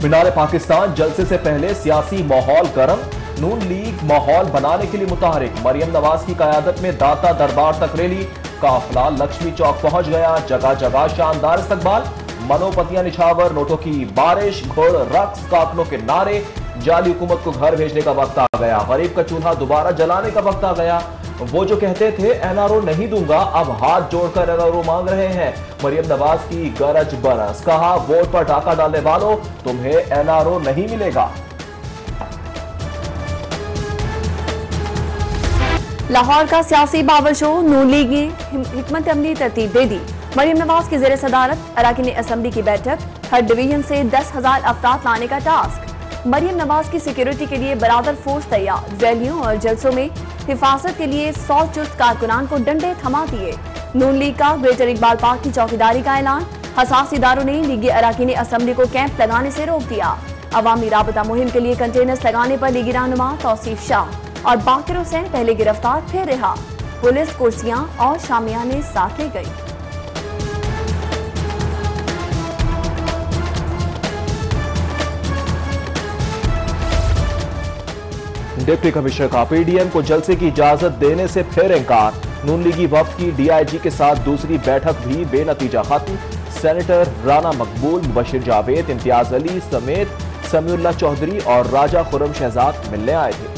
मीनार पाकिस्तान जलसे से पहले सियासी माहौल गर्म, नून लीग माहौल बनाने के लिए मुतहरिक। मरियम नवाज की क़यादत में दाता दरबार तक रैली, काफिला लक्ष्मी चौक पहुंच गया, जगह जगह शानदार इस्तकबाल, मनोपतियां निछावर, नोटों की बारिश, घोड़ रक्स, कातलों के नारे। जाली हुकूमत को घर भेजने का वक्त आ गया, गरीब का चूल्हा दोबारा जलाने का वक्त आ गया। वो जो कहते थे एनआरओ नहीं दूंगा, अब हाथ जोड़कर एनआरओ मांग रहे हैं। मरियम नवाज की गरज बरस, कहा वोट पर टाका डालने वालों तुम्हें एनआरओ नहीं मिलेगा। लाहौर का सियासी बावरशो, नून लीग ने हिकमत अमली तरतीब दे दी। मरियम नवाज की जेर सदारत अराकीन असम्बली की बैठक, हर डिवीजन से 10,000 अफराद लाने का टास्क। मरियम नवाज की सिक्योरिटी के लिए बरादर फोर्स तैयार, रैलियों और जलसों में हिफाजत के लिए 100 चुस्त कारकुनान को डंडे थमा दिए। नून लीग का ग्रेटर इकबाल पार्क की चौकीदारी का ऐलान, हसास इदारों ने लीगी अराकीन असम्बली को कैंप लगाने से रोक दिया। अवामी राबता मुहिम के लिए कंटेनर्स लगाने पर लीगी रहनुमा तौसीफ शाह और बाकिर हुसैन पहले गिरफ्तार फिर रिहा। पुलिस कुर्सियां और शामियाने साथ ले गई। डिप्टी कमिश्नर का पीडीएम को जलसे की इजाजत देने से फिर इंकार। नून लीगी वफ्द की डीआईजी के साथ दूसरी बैठक भी बेनतीजा खत्म। सेनेटर राना मकबूल, मुबशिर जावेद, इम्तियाज अली समेत समीउल्लाह चौधरी और राजा खुर्रम शहजाद मिलने आए थे।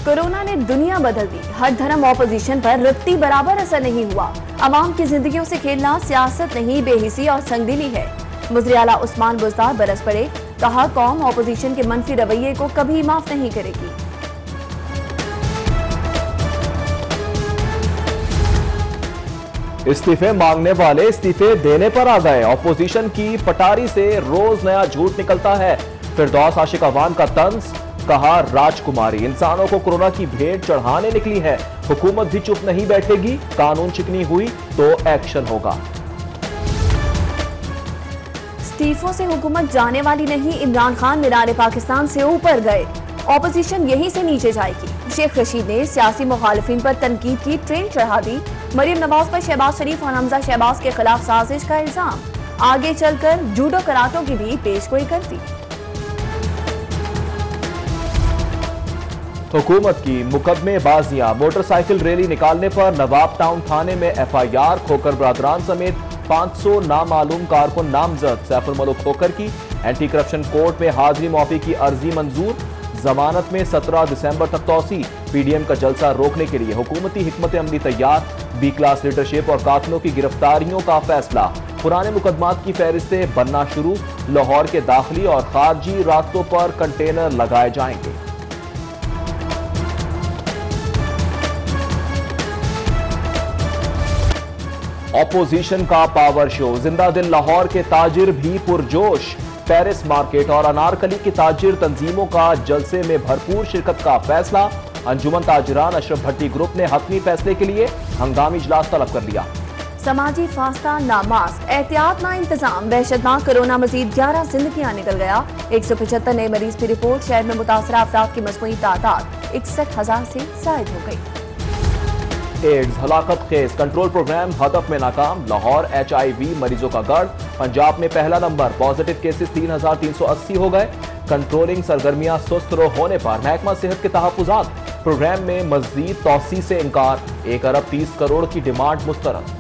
कोरोना ने दुनिया बदल दी, हर धर्म ऑपोजिशन पर रत्ती बराबर असर नहीं हुआ। अवाम की जिंदगियों से खेलना सियासत नहीं, बेहिसी और संगदिली है। वज़ीर आला उस्मान बुज़दार बरस पड़े, कहा कौम ऑपोजिशन के मनफी रवैये को कभी माफ नहीं करेगी। इस्तीफे मांगने वाले इस्तीफे देने पर आ गए, ऑपोजिशन की पटारी से रोज नया झूठ निकलता है। फिरदौस आशिक अवान का तंज, कहा राजकुमारी इंसानों को कोरोना की भेंट चढ़ाने निकली है, हुकूमत भी चुप नहीं बैठेगी, कानून चिकनी हुई तो एक्शन होगा। इस्तीफों से हुकूमत जाने वाली नहीं, इमरान खान मीनार पाकिस्तान से ऊपर गए, ऑपोजिशन यहीं से नीचे जाएगी। शेख रशीद ने सियासी मुखालिफिन पर तनकीद की ट्रेन चढ़ा दी। मरियम नवाज पर शहबाज शरीफ और हमजा शहबाज के खिलाफ साजिश का इल्जाम, आगे चलकर जूडो कराटों की भी पेशगोई कर दी। हुकूमत की मुकदमेबाजियां, मोटरसाइकिल रैली निकालने पर नवाब टाउन थाने में एफआईआर, खोकर बरादरान समेत 500 नामालूम कारकुन नामजद। सैफुल मलूक खोकर की एंटी करप्शन कोर्ट में हाजिरी मौफी की अर्जी मंजूर, जमानत में 17 दिसंबर तक तौसी। पीडीएम का जलसा रोकने के लिए हुकूमती हिकमत अमली तैयार, बी क्लास लीडरशिप और कातिलों की गिरफ्तारियों का फैसला। पुराने मुकदमात की फहरिस्तें बनना शुरू, लाहौर के दाखिली और खारजी रास्तों पर कंटेनर लगाए जाएंगे। ऑपोजिशन का पावर शो, जिंदा दिल लाहौर के ताजिर भी पुरजोश। पेरिस मार्केट और अनारकली की ताजिर तंजीमों का जलसे में भरपूर शिरकत का फैसला। अंजुमन ताजिरान अशरफ भट्टी ग्रुप ने हतमी फैसले के लिए हंगामी इजलास तलब कर लिया। समाजी फासला ना मास्क, एहतियात ना इंतजाम, वहशतनाक कोरोना मजीद 11 जिंदगियां निकल गया। 175 नए मरीज की रिपोर्ट, शहर में मुतासरा अफराद की मजमूई तादाद 61,000 से जायद हो गई। एड्स हलाकत खेज कंट्रोल प्रोग्राम हदफ में नाकाम, लाहौर HIV मरीजों का गढ़। पंजाब में पहला नंबर, पॉजिटिव केसेस 3,380 हो गए। कंट्रोलिंग सरगर्मियां सुस्त होने पर महकमा सेहत के तहफुजात, प्रोग्राम में मजीद तौसी से इनकार। 1 अरब 30 करोड़ की डिमांड मुस्तरद।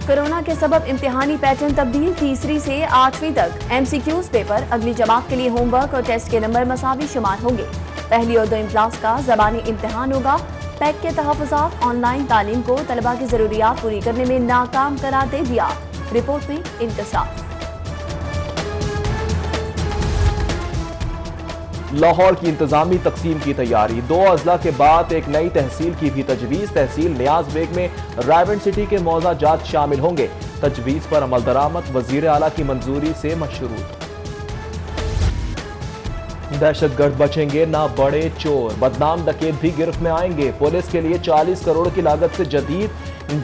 कोरोना के सबब इम्तिहानी पैटर्न तब्दील, 3री से 8वीं तक MCQs पेपर, अगली जमात के लिए होमवर्क और टेस्ट के नंबर मसावी शुमार होंगे। पहली और 2वीं क्लास का ज़बानी इम्तिहान होगा। पैक के तहफ़्फ़ुज़ात ऑनलाइन तालीम को तलबा की ज़रूरियात पूरी करने में नाकाम करार दे दिया, रिपोर्ट में इंकशाफ। लाहौर की इंतजामी तकसीम की तैयारी, 2 अजला के बाद एक नई तहसील की भी तजवीज़। तहसील नियाज बेग में रावलपिंडी के मौजा जात शामिल होंगे। तजवीज़ पर अमल दरामद, वज़ीर आला की मंजूरी से मशरूत। दहशतगर्द बचेंगे ना बड़े चोर, बदनाम डकैत भी गिरफ्त में आएंगे। पुलिस के लिए 40 करोड़ की लागत से जदीद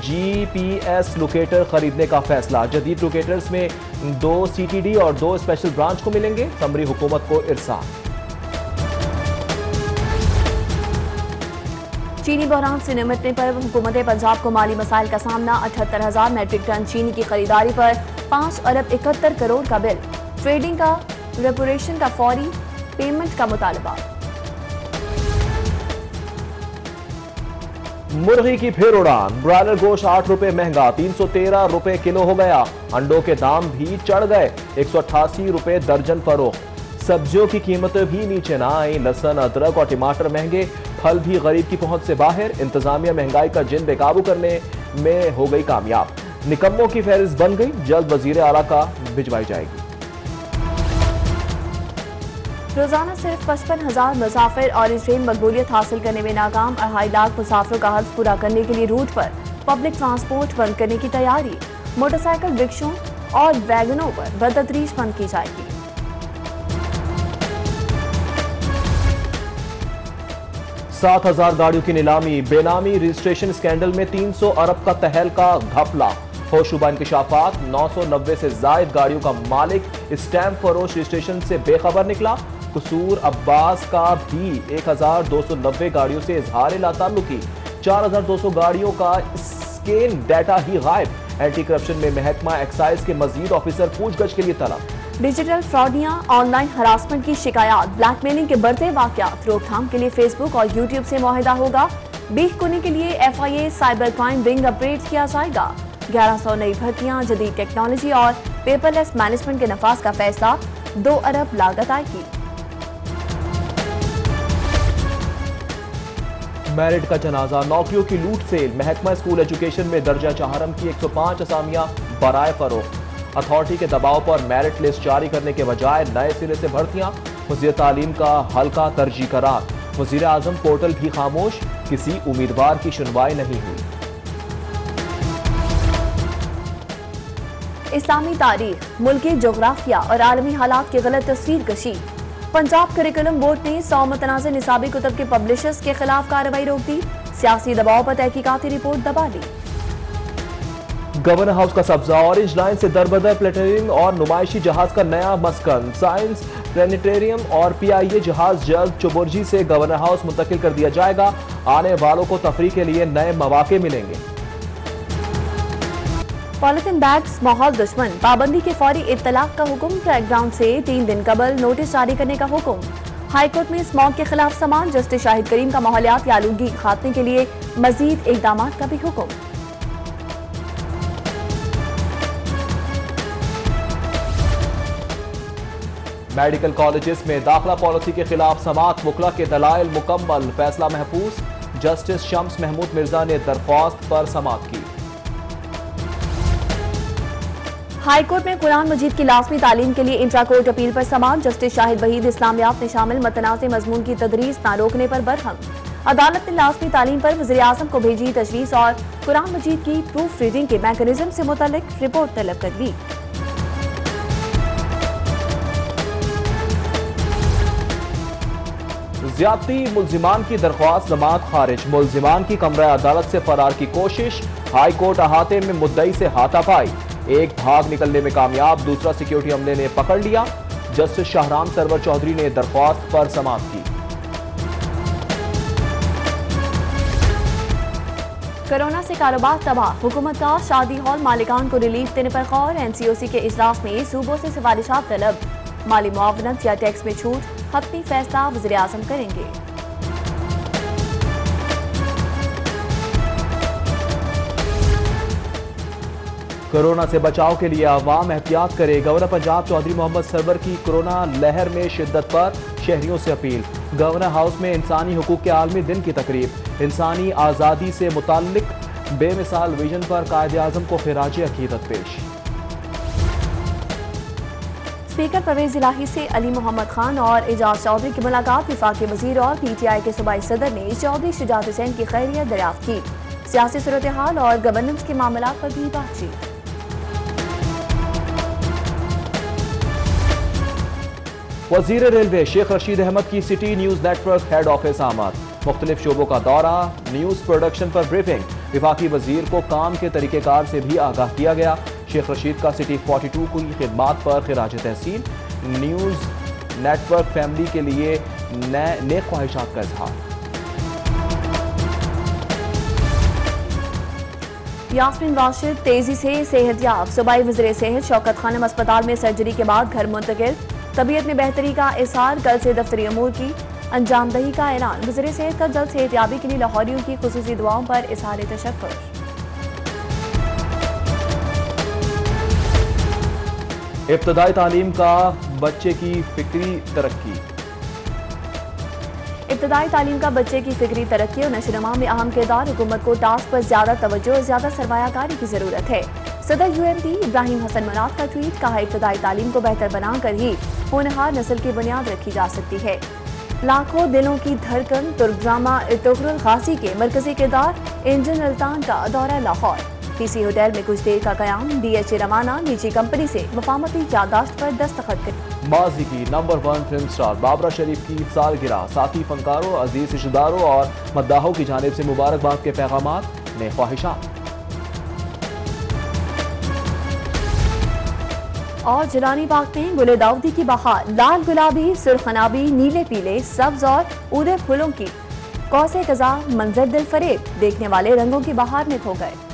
GPS लोकेटर खरीदने का फैसला। जदीद लोकेटर्स में 2 CTD और 2 स्पेशल ब्रांच को मिलेंगे। समरी हुकूमत को इरसाल। चीनी बहरान से निपटने पर हुकूमत पंजाब को माली मसाइल का सामना। 78,000 मैट्रिक टन चीनी की खरीदारी पर 5 अरब 71 करोड़ का बिल। ट्रेडिंग का रेपोरेशन का फौरी पेमेंट का मुतालबा। मुर्गी की फिर उड़ान, ब्रायलर गोश्त 8 रुपए महंगा, 313 रुपए किलो हो गया। अंडों के दाम भी चढ़ गए, 188 रुपए दर्जन फरोख्त। सब्जियों की कीमतें भी नीचे ना आई। लहसुन, अदरक और टमाटर महंगे, फल भी गरीब की पहुंच से बाहर। इंतजामिया महंगाई का जिन बेकाबू करने में हो गई कामयाब। निकम्मों की फहरिस्त बन गई, जल्द वजीर आला का भिजवाई जाएगी। रोजाना सिर्फ 55,000 मुसाफिर ऑरेंज ट्रेन मकबूलियत हासिल करने में नाकाम। 2.5 लाख मुसाफिरों का हल्फ पूरा करने के लिए रूट पर पब्लिक ट्रांसपोर्ट बंद करने की तैयारी। मोटरसाइकिल, रिक्शों और वैगनों पर बतदरीज बंद की जाएगी। सात 7,000 गाड़ियों की नीलामी, बेनामी रजिस्ट्रेशन स्कैंडल में 300 अरब का तहलका घपला। होशुबा इंकशाफात, 990 से जायद गाड़ियों का मालिक स्टैम्प फरोश रजिस्ट्रेशन से बेखबर निकला। कसूर अब्बास का भी 1,290 गाड़ियों से इजहार लाताल्लुकी। 4,200 गाड़ियों का स्कैन डाटा ही गायब। एंटी करप्शन में महकमा एक्साइज के मजीद ऑफिसर पूछगछ के लिए तलब। डिजिटल फ्रॉडियां, ऑनलाइन हरासमेंट की शिकायत, ब्लैकमेलिंग के बढ़ते वाकयात रोकथाम के लिए फेसबुक और यूट्यूब से मुआहिदा होगा। बीख कोने के लिए FIA cyber crime wing upgrade किया जाएगा। 1100 नई भर्तियां, जदीद टेक्नोलॉजी और पेपरलेस मैनेजमेंट के नफाज का फैसला। 2 अरब लागत आएगी। मैरिट का जनाजा, नौकरियों की लूट सेल। महकमा स्कूल एजुकेशन में दर्जा चहारम की 105 असामियां बराए फरोख्त। अथॉरिटी के दबाव पर मेरिट लिस्ट जारी करने के बजाय नए सिरे से भर्तियां। वज़ीर तालीम का हल्का तरजीह करार। वज़ीर आज़म पोर्टल भी खामोश, किसी उम्मीदवार की सुनवाई नहीं हुई। इस्लामी तारीख, मुल्की जोग्राफिया और आलमी हालात की गलत तस्वीर कशी। पंजाब करिकुलम बोर्ड ने 100 मुतनाज़ निसाबी कुतब के पब्लिशर्स के खिलाफ कार्रवाई रोक दी। सियासी दबाव पर तहकीकाती रिपोर्ट दबा ली। गवर्नर हाउस का कब्जा, ऑरेंज लाइन से दरबदर प्लेनेटेरियम और नुमाइशी जहाज का नया मस्कन। साइंस प्लेनेटेरियम और PIA जहाज जल्द चुबुर्जी से गवर्नर हाउस मुंतकिल कर दिया जाएगा। आने वालों को तफरीह के लिए नए मौके मिलेंगे। पॉलिथीन बैग्स माहौल दुश्मन, पाबंदी के फौरी इत्तलाक का हुक्म। क्रैकडाउन से 3 दिन कबल नोटिस जारी करने का हुक्म। हाईकोर्ट में स्मॉग के खिलाफ समाअत, जस्टिस शाहिद करीम का माहौलियाती आलूगी खात्मे के लिए मजीद इकदाम का भी हुक्म। मेडिकल कॉलेजेस में दाखिला पॉलिसी के खिलाफ समाअत, वकला के दलाइल मुकम्मल, फैसला महफूज। जस्टिस शम्स महमूद मिर्जा ने दरख्वास्त पर समाअत की। हाईकोर्ट में कुरान मजीद की लाजमी तालीम के लिए इंट्रा कोर्ट अपील पर समाअत, जस्टिस शाहिद वहीद इस्लामियात ने शामिल मतनाज़े मजमून की तदरीस न रोकने पर बरहम। अदालत ने लाजमी तालीम पर वज़ीर आज़म को भेजी तजवीज़ और कुरान मजीद की प्रूफ रीडिंग के मैकेनिज्म से मुतल्लिक रिपोर्ट तलब कर ली। ज्यादती मुल्जिमान की दरख्वास्त जमात खारिज। मुल्जिमान की कमरा अदालत से फरार की कोशिश। हाई कोर्ट अहाते में मुद्दई से हाथापाई। एक भाग निकलने में कामयाब, दूसरा सिक्योरिटी अमले ने पकड़ लिया। जस्टिस शाहराम सरवर चौधरी ने दरख्वास्त पर समाअत की। कोरोना से कारोबार तबाह, हुकूमत का शादी हॉल मालिकान को रिलीफ देने पर गौर। NCOC के इजलास में सूबों से सिफारिशात तलब। माली मुआवनत या टैक्स में छूट, हतमी फैसला वज़ीर आज़म करेंगे। कोरोना से बचाव के लिए आवाम एहतियात करे। गवर्नर पंजाब चौधरी मोहम्मद सरवर की कोरोना लहर में शिद्दत पर शहरियों से अपील। गवर्नर हाउस में इंसानी हुकूक के आलमी दिन की तकरीब। इंसानी आज़ादी से मुताल्लिक बेमिसाल विजन पर कायदे आज़म को खिराज अकीदत पेश। स्पीकर परवेज इलाही से अली मोहम्मद खान और एजाज चौधरी की मुलाकात। वफाकी वजीर और PTI के सूबाई सदर ने चौधरी शुजात हुसैन की खैरियत दरियाफ्त की। सियासी सूरत हाल और गवर्नेंस के मामला पर भी बातचीत। वजीर रेलवे शेख रशीद अहमद की city news network head office आमद। मुख्तलिफ शोबों का दौरा, न्यूज प्रोडक्शन पर ब्रीफिंग। विफाकी वजीर को काम के तरीकेकार से भी आगाह किया गया। शेख रशीद का सिटी 42 की खिदमात पर खिराज तहसीन। न्यूज नेटवर्क फैमिली के लिए नेक ख्वाहिशात का इजहार। यास्मीन राशिद तेजी से सेहतयाब। सूबाई वज़ीर सेहत शौकत खानम अस्पताल में सर्जरी के बाद घर मुंतकिल। तबीयत में बेहतरी का इज़हार, कल से दफ्तरी अमूर की अंजामदही का ऐलान। वज़ीर सेहत का जल्द सेहतयाबी के लिए लाहौरियों की खुसूसी दुआओं पर इज़हार तशक्कुर। इब्तदाई तालीम का बच्चे की फिक्री तरक्की। इब्तदाई तालीम का बच्चे की फिक्री तरक्की और नशोनुमा में अहम किरदार। हुकूमत को टास्क पर ज्यादा तवज्जो और ज्यादा सरमायाकारी की जरूरत है। सदर UMP इब्राहिम हसन मनात का ट्वीट। कहा, इब्तदाई तालीम को बेहतर बनाकर ही होनहार नस्ल की बुनियाद रखी जा सकती है। लाखों दिलों की धड़कन तुर्क ड्रामा इर्तुगरुल गाजी के मरकजी किरदार इंजन अल्तान का दौरा लाहौर। PC होटल में कुछ देर का कयाम। DHA रवाना निजी कंपनी से मफामती यादाश्त पर दस्तखत कर। माजी की नंबर 1 फिल्म स्टार बाबरा शरीफ की सालगिरह। साथी फनकारों, अजीज रिश्तेदारों और मद्दाहों की जानिब से मुबारकबाद के पैगामात ने ख्वाहिशात। और जिलानी बाग में गुले दाऊदी की बहार। लाल गुलाबी, सुर्खनाबी, नीले पीले, सब्ज और ऊदे फूलों की कौसे कज़ा मंजर दिल फरेब। देखने वाले रंगों की बहार में खो गए।